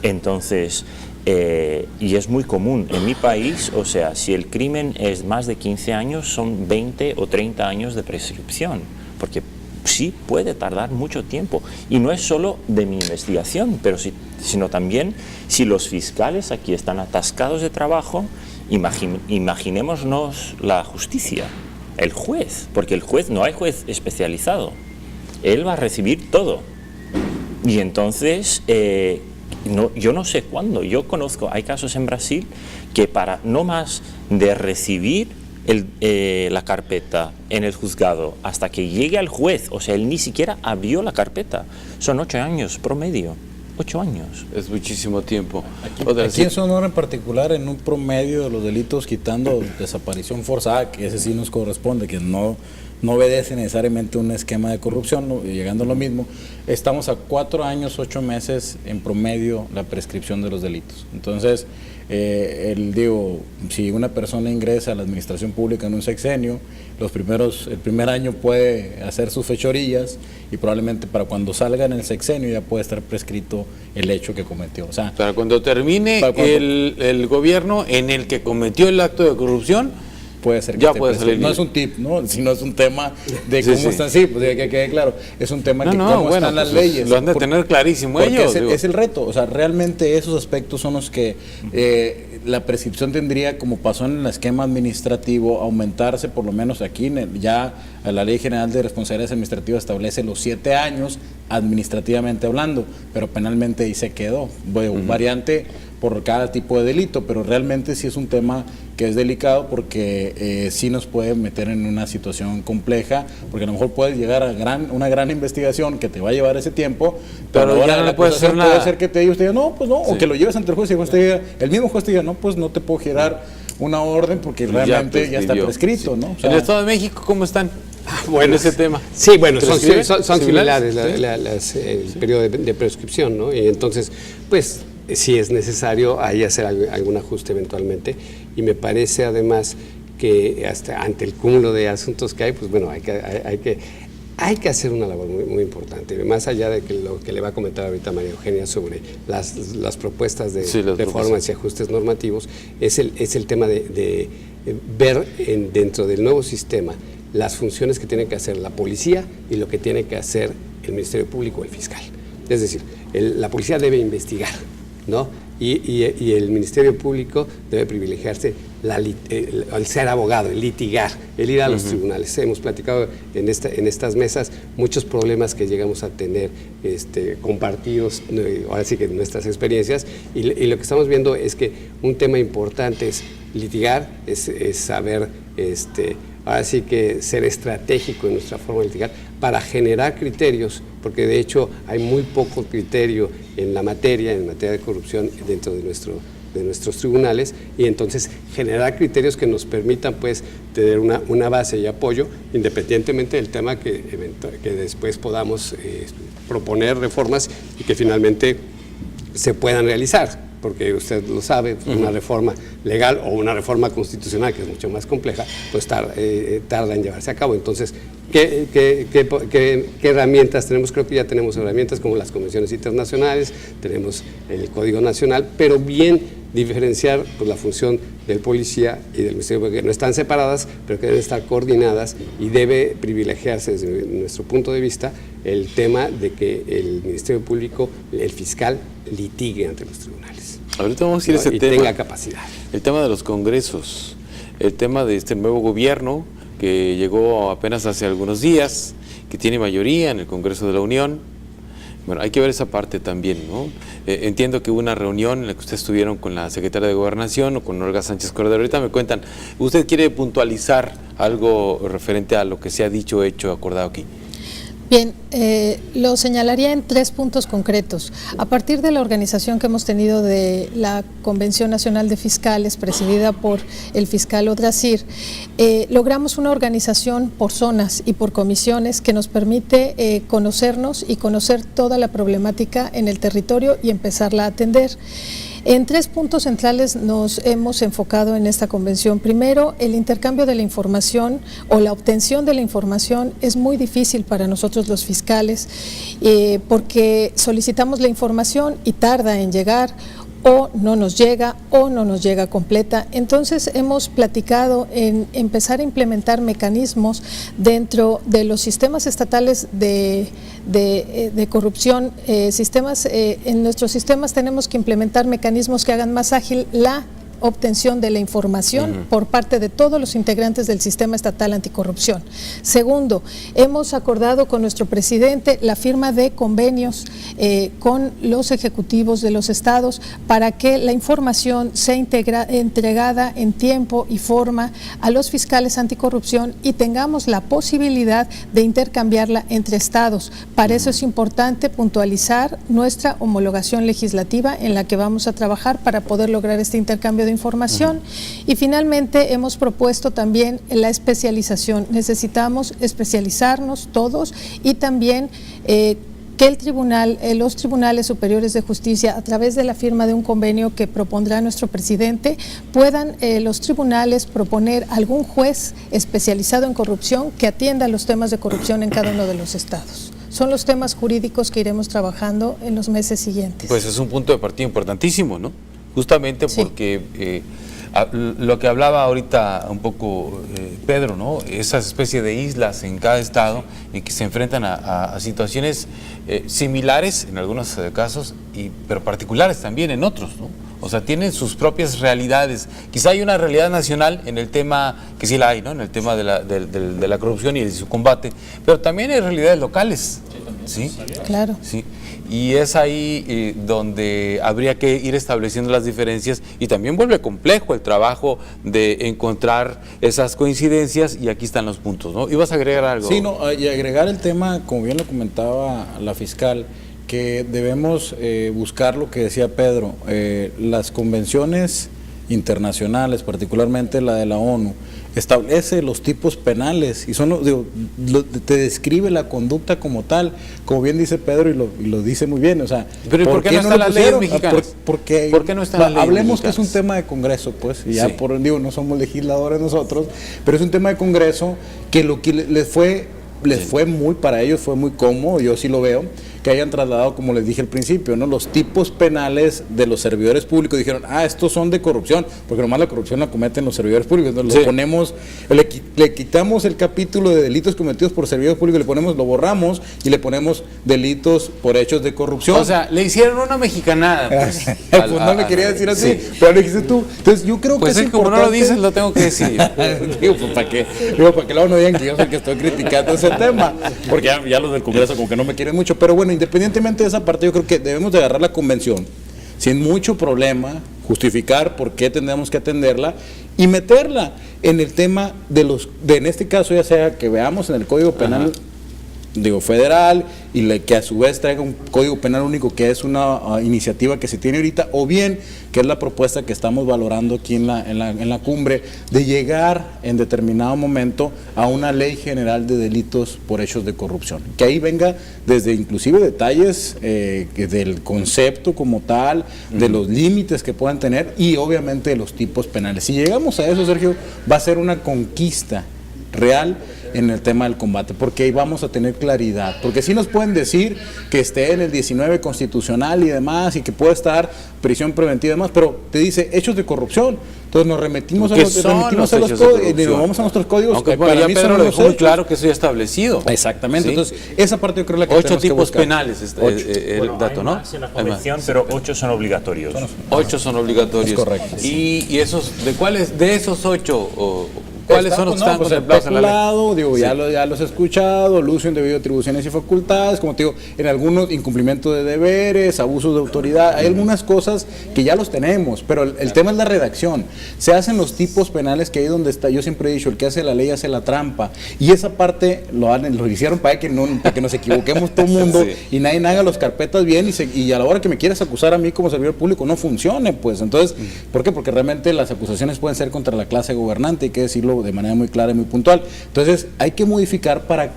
Entonces, y es muy común en mi país, o sea, si el crimen es más de 15 años, son 20 o 30 años de prescripción, porque sí puede tardar mucho tiempo. Y no es solo de mi investigación, sino también si los fiscales aquí están atascados de trabajo, imaginémonos la justicia, el juez, porque el juez, no hay juez especializado, él va a recibir todo. Y entonces, yo no sé cuándo, hay casos en Brasil que para no más de recibir la carpeta en el juzgado hasta que llegue al juez, o sea, él ni siquiera abrió la carpeta, son 8 años promedio. 8 años. Es muchísimo tiempo. Aquí en Sonora en particular, en un promedio de los delitos, quitando desaparición forzada, que ese sí nos corresponde, que no obedece necesariamente un esquema de corrupción, ¿no? Llegando a lo mismo, estamos a 4 años, 8 meses en promedio la prescripción de los delitos. Entonces, si una persona ingresa a la administración pública en un sexenio, el primer año puede hacer sus fechorías y probablemente para cuando salga en el sexenio ya puede estar prescrito el hecho que cometió. O sea, para cuando termine el gobierno en el que cometió el acto de corrupción, puede ser que ya puede salir. No es un tip, ¿no? Sino es un tema de cómo están, pues que quede claro, es un tema que cómo están las leyes. Lo han de tener clarísimo ellos. Es el reto, o sea, realmente esos aspectos son los que la prescripción tendría, como pasó en el esquema administrativo, aumentarse por lo menos aquí, ya la Ley General de Responsabilidades Administrativas establece los 7 años administrativamente hablando, pero penalmente ahí se quedó, variante por cada tipo de delito, pero realmente sí es un tema que es delicado porque sí nos puede meter en una situación compleja, porque a lo mejor puedes llegar a una gran investigación que te va a llevar ese tiempo, pero ahora no puede ser nada. Puede ser que te diga, no, pues no, o que lo lleves ante el juez y el mismo juez te diga, no, pues no te puedo girar una orden porque realmente ya está prescrito, ¿no? O sea, ¿en el Estado de México cómo están? Bueno, ese tema. Sí, bueno, son similares el periodo de prescripción, ¿no? Y entonces, pues, si es necesario ahí hacer algún ajuste eventualmente, y me parece además que hasta ante el cúmulo de asuntos que hay, pues bueno, hay que hacer una labor muy importante, más allá de lo que le va a comentar ahorita María Eugenia sobre las propuestas de reformas y ajustes normativos, es el tema de ver dentro del nuevo sistema las funciones que tiene que hacer la policía y lo que tiene que hacer el Ministerio Público o el fiscal. Es decir, la policía debe investigar, ¿no? Y el Ministerio Público debe privilegiarse el ser abogado, el litigar, el ir a los tribunales. Hemos platicado en estas mesas muchos problemas que llegamos a tener compartidos, ahora sí que nuestras experiencias, y lo que estamos viendo es que un tema importante es litigar, es saber, ahora sí que ser estratégico en nuestra forma de litigar para generar criterios, porque de hecho hay muy poco criterio en materia de corrupción dentro de nuestros tribunales, y entonces generar criterios que nos permitan pues tener una base y apoyo independientemente del tema que después podamos proponer reformas y que finalmente se puedan realizar, porque usted lo sabe, una reforma legal o una reforma constitucional que es mucho más compleja, pues tarda en llevarse a cabo. Entonces, ¿qué herramientas tenemos? Creo que ya tenemos herramientas como las convenciones internacionales, tenemos el Código Nacional, pero bien diferenciar pues, la función del policía y del Ministerio Público, que no están separadas, pero que deben estar coordinadas, y debe privilegiarse desde nuestro punto de vista el tema de que el Ministerio Público, el fiscal, litigue ante los tribunales. Ahorita vamos a ir a ese tema. Y tenga capacidad. El tema de los congresos, el tema de este nuevo gobierno que llegó apenas hace algunos días, que tiene mayoría en el Congreso de la Unión. Bueno, hay que ver esa parte también, ¿no? Entiendo que hubo una reunión en la que ustedes estuvieron con la secretaria de Gobernación o con Olga Sánchez Cordero. Ahorita me cuentan, ¿usted quiere puntualizar algo referente a lo que se ha dicho, hecho, acordado aquí? Bien, lo señalaría en 3 puntos concretos. A partir de la organización que hemos tenido de la Convención Nacional de Fiscales, presidida por el fiscal Odrasir, logramos una organización por zonas y por comisiones que nos permite conocernos y conocer toda la problemática en el territorio y empezarla a atender. En 3 puntos centrales nos hemos enfocado en esta convención. Primero, el intercambio de la información o la obtención de la información es muy difícil para nosotros los fiscales porque solicitamos la información y tarda en llegar, o no nos llega completa. Entonces hemos platicado en empezar a implementar mecanismos dentro de los sistemas estatales de corrupción. En nuestros sistemas tenemos que implementar mecanismos que hagan más ágil la obtención de la información por parte de todos los integrantes del sistema estatal anticorrupción. Segundo, hemos acordado con nuestro presidente la firma de convenios con los ejecutivos de los estados para que la información sea entregada en tiempo y forma a los fiscales anticorrupción y tengamos la posibilidad de intercambiarla entre estados. Para eso es importante puntualizar nuestra homologación legislativa en la que vamos a trabajar para poder lograr este intercambio de información. Y finalmente hemos propuesto también la especialización. Necesitamos especializarnos todos y también que el tribunal, los tribunales superiores de justicia, a través de la firma de un convenio que propondrá nuestro presidente, puedan los tribunales proponer algún juez especializado en corrupción que atienda los temas de corrupción en cada uno de los estados. Son los temas jurídicos que iremos trabajando en los meses siguientes. Pues es un punto de partida importantísimo, ¿no? Justamente porque lo que hablaba ahorita un poco Pedro, ¿no? Esas especies de islas en cada estado y que se enfrentan a situaciones similares en algunos casos, pero particulares también en otros, ¿no? O sea, tienen sus propias realidades. Quizá hay una realidad nacional en el tema, que sí la hay, ¿no? En el tema de la corrupción y de su combate, pero también hay realidades locales. ¿Sí? Claro. Sí. Y es ahí donde habría que ir estableciendo las diferencias y también vuelve complejo el trabajo de encontrar esas coincidencias y aquí están los puntos, ¿no? ¿Ibas a agregar algo? Sí, no, y agregar el tema, como bien lo comentaba la fiscal, que debemos buscar lo que decía Pedro, las convenciones internacionales, particularmente la de la ONU, establece los tipos penales y te describe la conducta como tal, como bien dice Pedro y lo dice muy bien, o sea, pero ¿por qué no están las leyes mexicanas? ¿Por qué no están las leyes hablemos mexicanas? Que es un tema de Congreso, pues, y ya no somos legisladores nosotros, pero es un tema de Congreso que lo que les fue muy, para ellos fue muy cómodo, yo sí lo veo, que hayan trasladado, como les dije al principio, ¿no? Los tipos penales de los servidores públicos. Dijeron, estos son de corrupción, porque nomás la corrupción la cometen los servidores públicos. Entonces le quitamos el capítulo de delitos cometidos por servidores públicos, lo borramos y le ponemos delitos por hechos de corrupción. O sea, le hicieron una mexicanada. Pues, pues no le quería decir así, sí. Pero lo dijiste tú. Entonces yo creo que es como importante. No lo dices, lo tengo que decir. Digo, pues para que luego no digan que yo soy el que estoy criticando ese tema, porque ya los del Congreso como que no me quieren mucho, pero bueno, independientemente de esa parte, yo creo que debemos de agarrar la convención sin mucho problema, justificar por qué tendríamos que atenderla y meterla en el tema en este caso, ya sea que veamos en el Código Penal federal y que a su vez traiga un Código Penal único, que es una iniciativa que se tiene ahorita, o bien que es la propuesta que estamos valorando aquí en la cumbre, de llegar en determinado momento a una ley general de delitos por hechos de corrupción, que ahí venga desde inclusive detalles del concepto como tal, de los límites que puedan tener y obviamente de los tipos penales. Si llegamos a eso, Sergio, va a ser una conquista real en el tema del combate, porque ahí vamos a tener claridad, porque sí nos pueden decir que esté en el 19 constitucional y demás, y que puede estar prisión preventiva y demás, pero te dice hechos de corrupción, entonces nos remitimos a los códigos, y nos vamos a nuestros códigos. Aunque para mí Pedro lo dejó muy claro que eso ya establecido. Exactamente, ¿sí? Entonces esa parte yo creo la que 8 tipos penales, el dato, ¿no? En la convención, pero 8 son obligatorios. 8 son obligatorios. Es correcto. Y esos, de esos 8, ¿cuáles son los que están contemplados en la ley? Ya los he escuchado, el uso indebido de atribuciones y facultades, como te digo, en algunos incumplimiento de deberes, abusos de autoridad, hay algunas cosas que ya los tenemos, pero el tema es la redacción. Se hacen los tipos penales, que ahí donde está, yo siempre he dicho, el que hace la ley hace la trampa, y esa parte lo hicieron para que nos equivoquemos todo el mundo, sí. Y nadie haga las carpetas bien, y a la hora que me quieras acusar a mí como servidor público no funcione, pues. Entonces, ¿por qué? Porque realmente las acusaciones pueden ser contra la clase gobernante, hay que decirlo de manera muy clara y muy puntual. Entonces hay que modificar para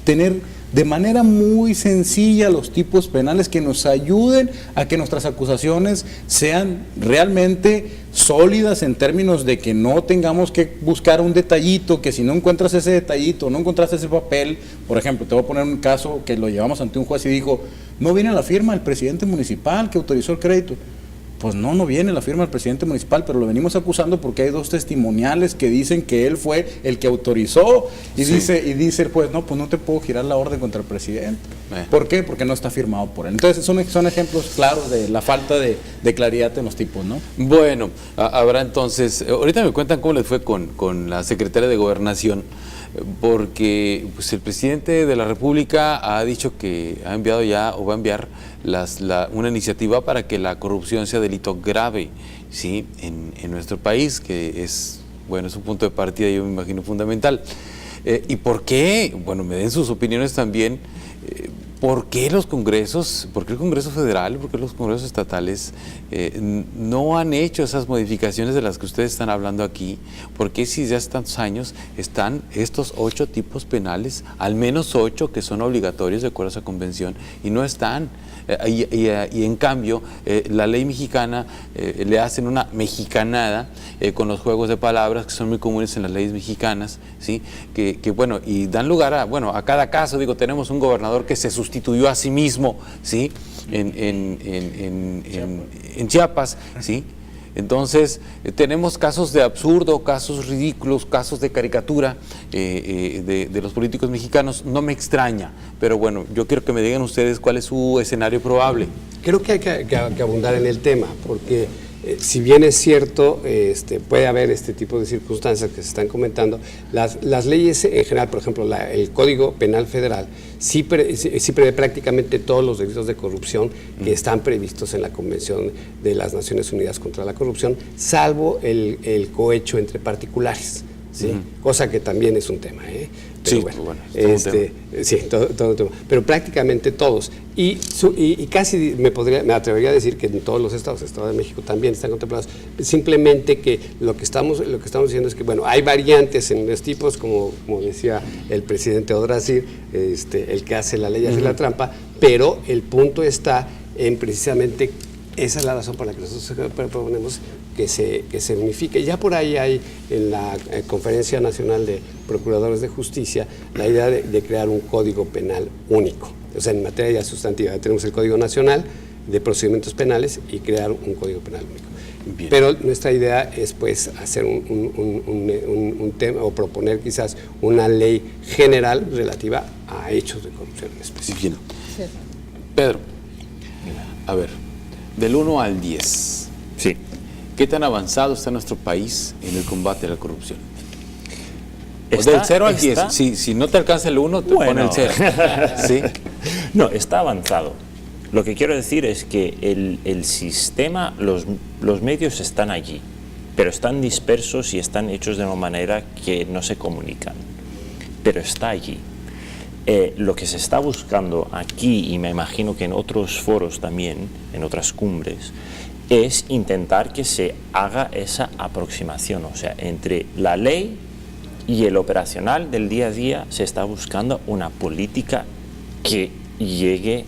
tener de manera muy sencilla los tipos penales que nos ayuden a que nuestras acusaciones sean realmente sólidas en términos de que no tengamos que buscar un detallito, que si no encuentras ese detallito, no encontraste ese papel, por ejemplo, te voy a poner un caso que lo llevamos ante un juez y dijo, no viene la firma del presidente municipal que autorizó el crédito. Pues no viene la firma del presidente municipal, pero lo venimos acusando porque hay 2 testimoniales que dicen que él fue el que autorizó y dice el juez, no, pues no te puedo girar la orden contra el presidente. ¿Por qué? Porque no está firmado por él. Entonces son ejemplos claros de la falta de claridad en los tipos, ¿no? Bueno, habrá entonces, ahorita me cuentan cómo les fue con la secretaria de Gobernación, porque pues, el presidente de la República ha dicho que ha enviado ya o va a enviar una iniciativa para que la corrupción sea delito grave, ¿sí? en nuestro país, que es, bueno, es un punto de partida, yo me imagino, fundamental. ¿Y por qué? Bueno, me den sus opiniones también. ¿Por qué los congresos, por qué el Congreso Federal, por qué los congresos estatales no han hecho esas modificaciones de las que ustedes están hablando aquí? ¿Por qué si ya hace tantos años están estos 8 tipos penales, al menos 8 que son obligatorios de acuerdo a esa convención, y no están? Y en cambio, la ley mexicana le hacen una mexicanada con los juegos de palabras que son muy comunes en las leyes mexicanas, ¿sí? Que bueno, y dan lugar a cada caso. Digo, tenemos un gobernador que se sustituyó a sí mismo, ¿sí? en Chiapas, ¿sí? Entonces, tenemos casos de absurdo, casos ridículos, casos de caricatura de los políticos mexicanos. No me extraña, pero bueno, yo quiero que me digan ustedes cuál es su escenario probable. Creo que hay que abundar en el tema, porque si bien es cierto, puede haber este tipo de circunstancias que se están comentando, las leyes en general, por ejemplo, el Código Penal Federal, sí prevé prácticamente todos los delitos de corrupción que están previstos en la Convención de las Naciones Unidas contra la Corrupción, salvo el cohecho entre particulares, ¿sí? Cosa que también es un tema, Pero sí, todo tema. Pero prácticamente todos. Y casi me atrevería a decir que en todos los estados, el Estado de México también están contemplados. Simplemente que lo que estamos diciendo es que, bueno, hay variantes en los tipos, como decía el presidente Odrasir, el que hace la ley hace la trampa, pero el punto está en precisamente, esa es la razón por la que nosotros proponemos que se unifique. Ya por ahí hay en la Conferencia Nacional de Procuradores de Justicia la idea de crear un código penal único. O sea, en materia ya sustantiva tenemos el Código Nacional de Procedimientos Penales y crear un código penal único. Bien. Pero nuestra idea es pues hacer un tema o proponer quizás una ley general relativa a hechos de corrupción específicos. Sí. Pedro, a ver, del 1 al 10. Sí. ¿Qué tan avanzado está nuestro país en el combate a la corrupción? Del 0 al 10. Si no te alcanza el 1, te pone el 0. ¿Sí? No, está avanzado. Lo que quiero decir es que el sistema, los medios están allí, pero están dispersos y están hechos de una manera que no se comunican. Pero está allí. Lo que se está buscando aquí, y me imagino que en otros foros también, en otras cumbres, es intentar que se haga esa aproximación, o sea, entre la ley y el operacional del día a día se está buscando una política que llegue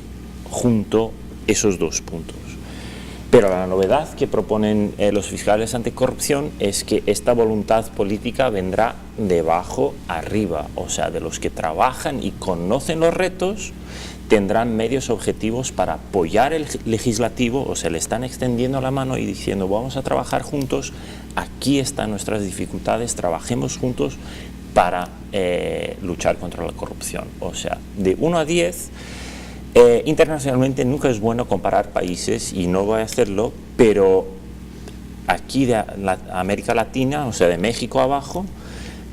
junto esos 2 puntos. Pero la novedad que proponen los fiscales anticorrupción es que esta voluntad política vendrá de abajo arriba, o sea, de los que trabajan y conocen los retos, tendrán medios objetivos para apoyar el legislativo, o sea, le están extendiendo la mano y diciendo vamos a trabajar juntos, aquí están nuestras dificultades, trabajemos juntos para luchar contra la corrupción. O sea, de 1 a 10, internacionalmente nunca es bueno comparar países y no voy a hacerlo, pero aquí de América Latina, o sea, de México abajo,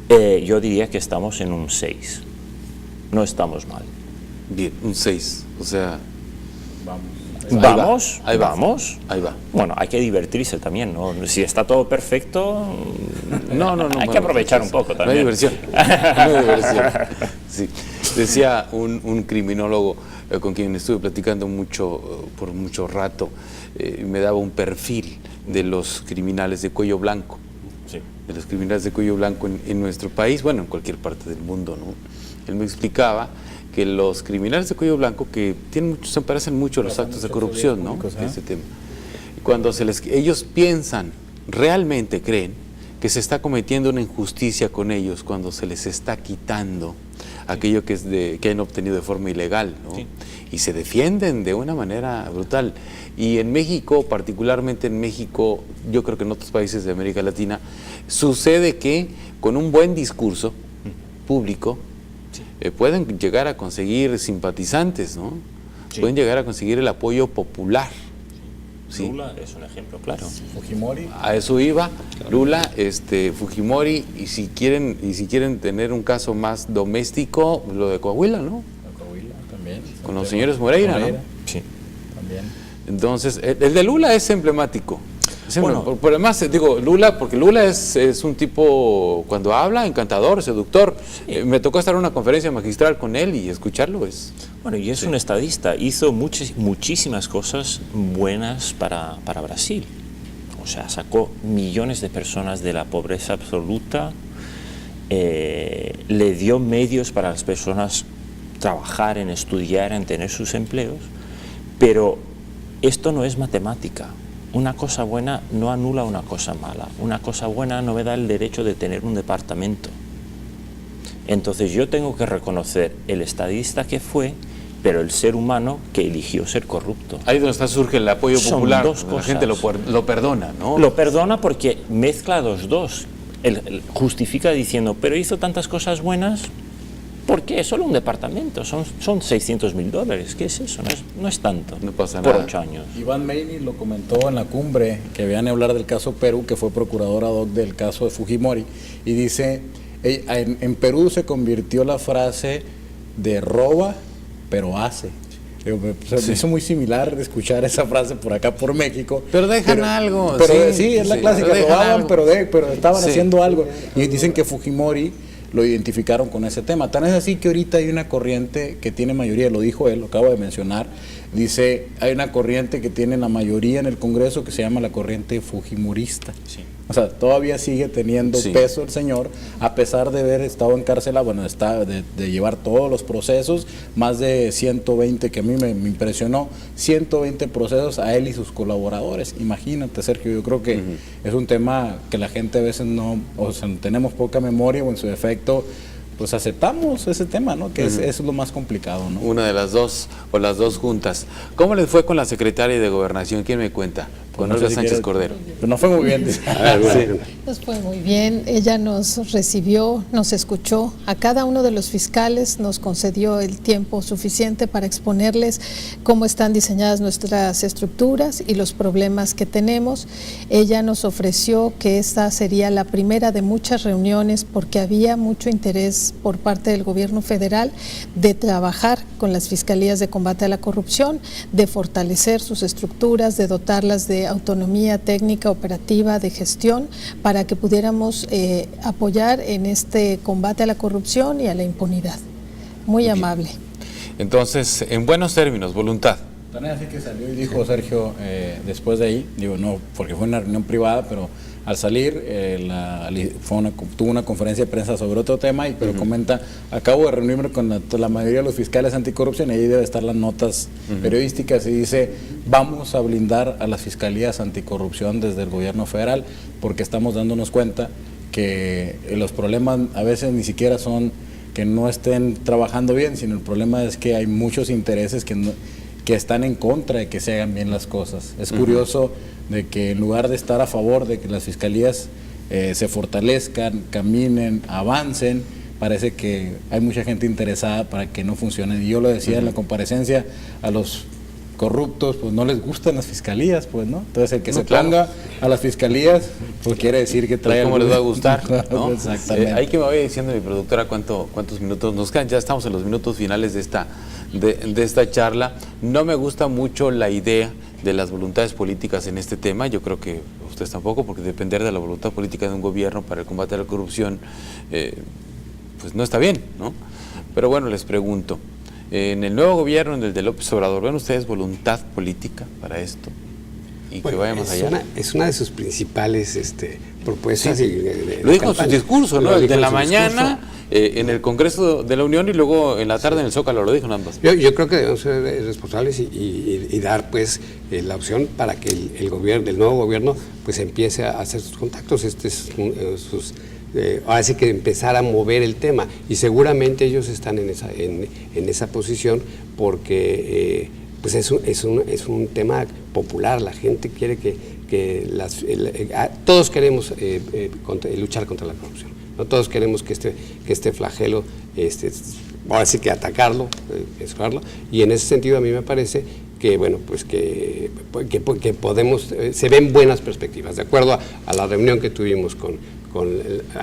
yo diría que estamos en un 6, no estamos mal. Bien, un 6, o sea... Vamos. Ahí va. Bueno, hay que divertirse también, ¿no? Si está todo perfecto, no, hay que aprovechar un poco también. No hay diversión. Sí. Decía un criminólogo con quien estuve platicando por mucho rato, me daba un perfil de los criminales de cuello blanco. Sí. De los criminales de cuello blanco en nuestro país, bueno, en cualquier parte del mundo, ¿no? Él me explicaba que los criminales de cuello blanco, que se parecen mucho a los actos de corrupción, ¿no? Este tema. Cuando ellos piensan, realmente creen que se está cometiendo una injusticia con ellos cuando se les está quitando aquello que han obtenido de forma ilegal, ¿no? Sí. Y se defienden de una manera brutal. Y en México, particularmente en México, yo creo que en otros países de América Latina, sucede que con un buen discurso público pueden llegar a conseguir simpatizantes, ¿no? Sí. Pueden llegar a conseguir el apoyo popular. Sí. Lula es un ejemplo, claro. Fujimori. A eso iba, claro. Lula, Fujimori, y si quieren tener un caso más doméstico, lo de Coahuila, ¿no? Coahuila también. Con los señores Moreira, ¿no? Sí. También. Entonces, el de Lula es emblemático. Bueno, por además, digo, Lula, porque Lula es un tipo, cuando habla, encantador, seductor. Sí. Me tocó estar en una conferencia magistral con él y escucharlo es... Bueno, y es un estadista, hizo muchísimas cosas buenas para Brasil. O sea, sacó millones de personas de la pobreza absoluta, le dio medios para las personas trabajar, en estudiar, en tener sus empleos, pero esto no es matemática. Una cosa buena no anula una cosa mala. Una cosa buena no me da el derecho de tener un departamento. Entonces yo tengo que reconocer el estadista que fue, pero el ser humano que eligió ser corrupto. Ahí donde surge el apoyo popular. Son dos cosas. La gente lo perdona, ¿no? Lo perdona porque mezcla los dos. Él justifica diciendo, pero hizo tantas cosas buenas, ¿por qué? Solo un departamento, son $600,000. ¿Qué es eso? No es tanto. No pasa por nada. 8 años. Iván Meini lo comentó en la cumbre, que vean hablar del caso Perú, que fue procurador ad hoc del caso de Fujimori, y dice, en Perú se convirtió la frase de roba, pero hace. Me hizo muy similar de escuchar esa frase por acá, por México. Pero dejan algo. Pero sí, es la clásica, robaban, pero estaban haciendo algo. Y dicen que Fujimori lo identificaron con ese tema. Tan es así que ahorita hay una corriente que tiene mayoría, lo dijo él, lo acabo de mencionar, dice, hay una corriente que tiene la mayoría en el Congreso que se llama la corriente fujimorista. Sí. O sea, todavía sigue teniendo peso el señor, a pesar de haber estado encarcelado, bueno, de llevar todos los procesos, más de 120, que a mí me impresionó, 120 procesos a él y sus colaboradores. Imagínate, Sergio, yo creo que es un tema que la gente a veces no, o sea, tenemos poca memoria o en su defecto, pues aceptamos ese tema, ¿no? Que es lo más complicado, ¿no? Una de las dos, o las dos juntas. ¿Cómo les fue con la secretaria de Gobernación? ¿Quién me cuenta? Con Olga Sánchez Cordero. Pero no fue muy bien. Nos fue muy bien. Ella nos recibió, nos escuchó. A cada uno de los fiscales nos concedió el tiempo suficiente para exponerles cómo están diseñadas nuestras estructuras y los problemas que tenemos. Ella nos ofreció que esta sería la primera de muchas reuniones porque había mucho interés por parte del gobierno federal de trabajar con las fiscalías de combate a la corrupción, de fortalecer sus estructuras, de dotarlas de autonomía técnica, operativa, de gestión, para que pudiéramos apoyar en este combate a la corrupción y a la impunidad. Muy amable. Entonces, en buenos términos, voluntad. Tan es así que salió y dijo Sergio, después de ahí, digo no, porque fue una reunión privada, pero al salir tuvo una conferencia de prensa sobre otro tema, pero comenta, acabo de reunirme con la mayoría de los fiscales anticorrupción, y ahí debe estar las notas periodísticas, y dice, vamos a blindar a las fiscalías anticorrupción desde el gobierno federal, porque estamos dándonos cuenta que los problemas a veces ni siquiera son que no estén trabajando bien, sino el problema es que hay muchos intereses que están en contra de que se hagan bien las cosas. Es curioso de que en lugar de estar a favor de que las fiscalías se fortalezcan, caminen, avancen, parece que hay mucha gente interesada para que no funcionen. Y yo lo decía en la comparecencia, a los corruptos pues no les gustan las fiscalías, pues, ¿no? Entonces el que se ponga a las fiscalías pues quiere decir que trae ¿cómo les va a gustar? ¿No? Exactamente. Ahí que me vaya diciendo mi productora cuántos minutos nos quedan. Ya estamos en los minutos finales de esta charla. No me gusta mucho la idea de las voluntades políticas en este tema. Yo creo que ustedes tampoco, porque depender de la voluntad política de un gobierno para el combate a la corrupción pues no está bien, ¿no? Pero bueno, les pregunto, en el nuevo gobierno, en el de López Obrador, ¿ven ustedes voluntad política para esto? Y bueno, que vaya más allá. Es una de sus principales propuestas. Sí. Lo dijo en su discurso, ¿no? El de la mañana, en el Congreso de la Unión y luego en la tarde en el Zócalo, lo dijo ambas. Yo creo que debemos ser responsables y dar pues la opción para que el nuevo gobierno pues empiece a hacer sus contactos, ahora sí que empezar a mover el tema, y seguramente ellos están en esa posición porque pues es un tema popular. La gente quiere todos queremos luchar contra la corrupción, no todos queremos que este flagelo, ahora sí que atacarlo, explorarlo, y en ese sentido a mí me parece que bueno, pues que podemos, se ven buenas perspectivas, de acuerdo a la reunión que tuvimos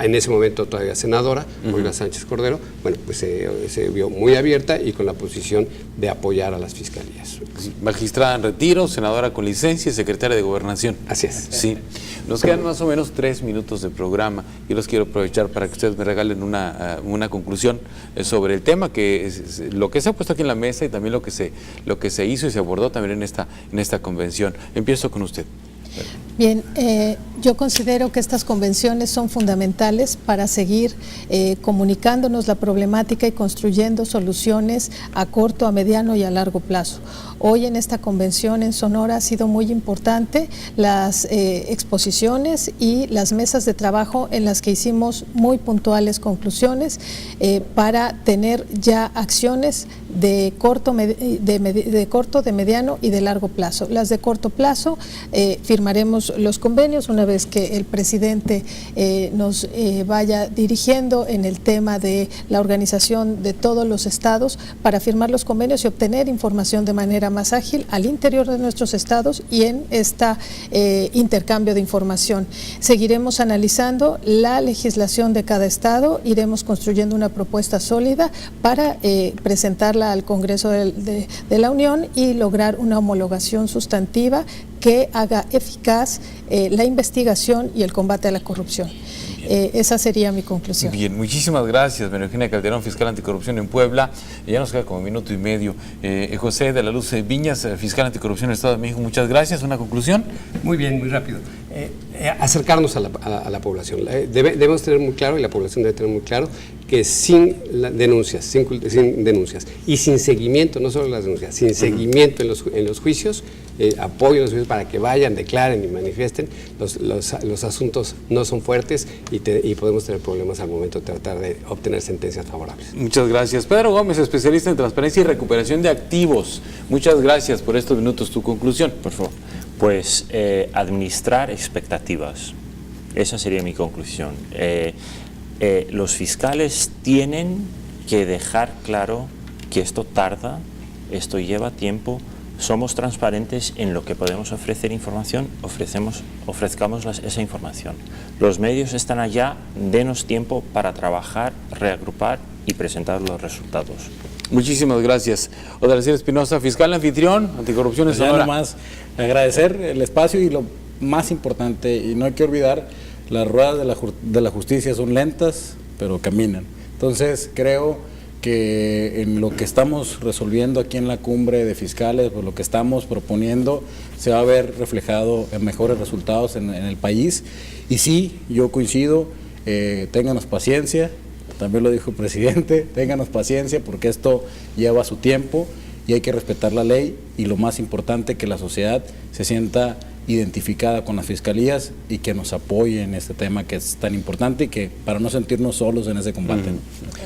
en ese momento todavía senadora, Olga Sánchez Cordero. Bueno, pues se vio muy abierta y con la posición de apoyar a las fiscalías. Magistrada en retiro, senadora con licencia y secretaria de Gobernación. Así es. Sí. Nos quedan más o menos 3 minutos de programa. Yo los quiero aprovechar para que ustedes me regalen una conclusión sobre el tema, que es lo que se ha puesto aquí en la mesa y también lo que se hizo y se abordó también en esta convención. Empiezo con usted. Bien, yo considero que estas convenciones son fundamentales para seguir comunicándonos la problemática y construyendo soluciones a corto, a mediano y a largo plazo. Hoy en esta convención en Sonora ha sido muy importante las exposiciones y las mesas de trabajo en las que hicimos muy puntuales conclusiones para tener ya acciones de corto, de mediano y de largo plazo. Las de corto plazo, firmaremos los convenios una vez que el presidente nos vaya dirigiendo en el tema de la organización de todos los estados para firmar los convenios y obtener información de manera más ágil al interior de nuestros estados y en este intercambio de información. Seguiremos analizando la legislación de cada estado, iremos construyendo una propuesta sólida para presentarla al Congreso de la Unión y lograr una homologación sustantiva que haga eficaz la investigación y el combate a la corrupción. Esa sería mi conclusión. Bien, muchísimas gracias, María Eugenia Calderón, fiscal anticorrupción en Puebla. Ya nos queda como 1 minuto y medio. José de la Luz Viñas, fiscal anticorrupción en el Estado de México, muchas gracias. ¿Una conclusión? Muy bien, muy rápido. Acercarnos a la población. Debemos tener muy claro, y la población debe tener muy claro, que sin denuncias y sin seguimiento, no solo las denuncias, sin seguimiento en los juicios, apoyo en los juicios para que vayan, declaren y manifiesten, los asuntos no son fuertes y podemos tener problemas al momento de tratar de obtener sentencias favorables. Muchas gracias. Pedro Gómez, especialista en transparencia y recuperación de activos. Muchas gracias por estos minutos. Tu conclusión, por favor. Pues administrar expectativas. Esa sería mi conclusión. Los fiscales tienen que dejar claro que esto tarda, esto lleva tiempo. Somos transparentes en lo que podemos ofrecer información, ofrezcamos esa información. Los medios están allá, denos tiempo para trabajar, reagrupar y presentar los resultados. Muchísimas gracias. Odrasir Espinosa, fiscal anfitrión, anticorrupción en Sonora. Ya nomás agradecer el espacio y lo más importante, y no hay que olvidar, las ruedas de la justicia son lentas, pero caminan. Entonces creo que en lo que estamos resolviendo aquí en la cumbre de fiscales, por lo que estamos proponiendo, se va a ver reflejado en mejores resultados en el país. Y sí, yo coincido, ténganos paciencia, también lo dijo el presidente, ténganos paciencia porque esto lleva su tiempo y hay que respetar la ley, y lo más importante, que la sociedad se sienta identificada con las fiscalías y que nos apoye en este tema que es tan importante y que para no sentirnos solos en ese combate.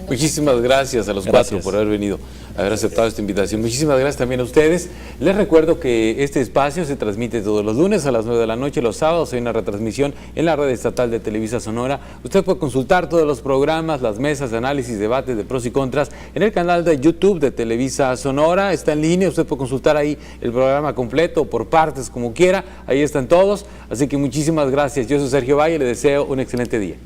Muchísimas gracias a los cuatro por haber venido, haber aceptado esta invitación. Muchísimas gracias también a ustedes. Les recuerdo que este espacio se transmite todos los lunes a las 9 de la noche, los sábados hay una retransmisión en la red estatal de Televisa Sonora. Usted puede consultar todos los programas, las mesas de análisis, debates de pros y contras en el canal de YouTube de Televisa Sonora. Está en línea, usted puede consultar ahí el programa completo, por partes, como quiera. Ahí están todos, así que muchísimas gracias. Yo soy Sergio Valle, le deseo un excelente día.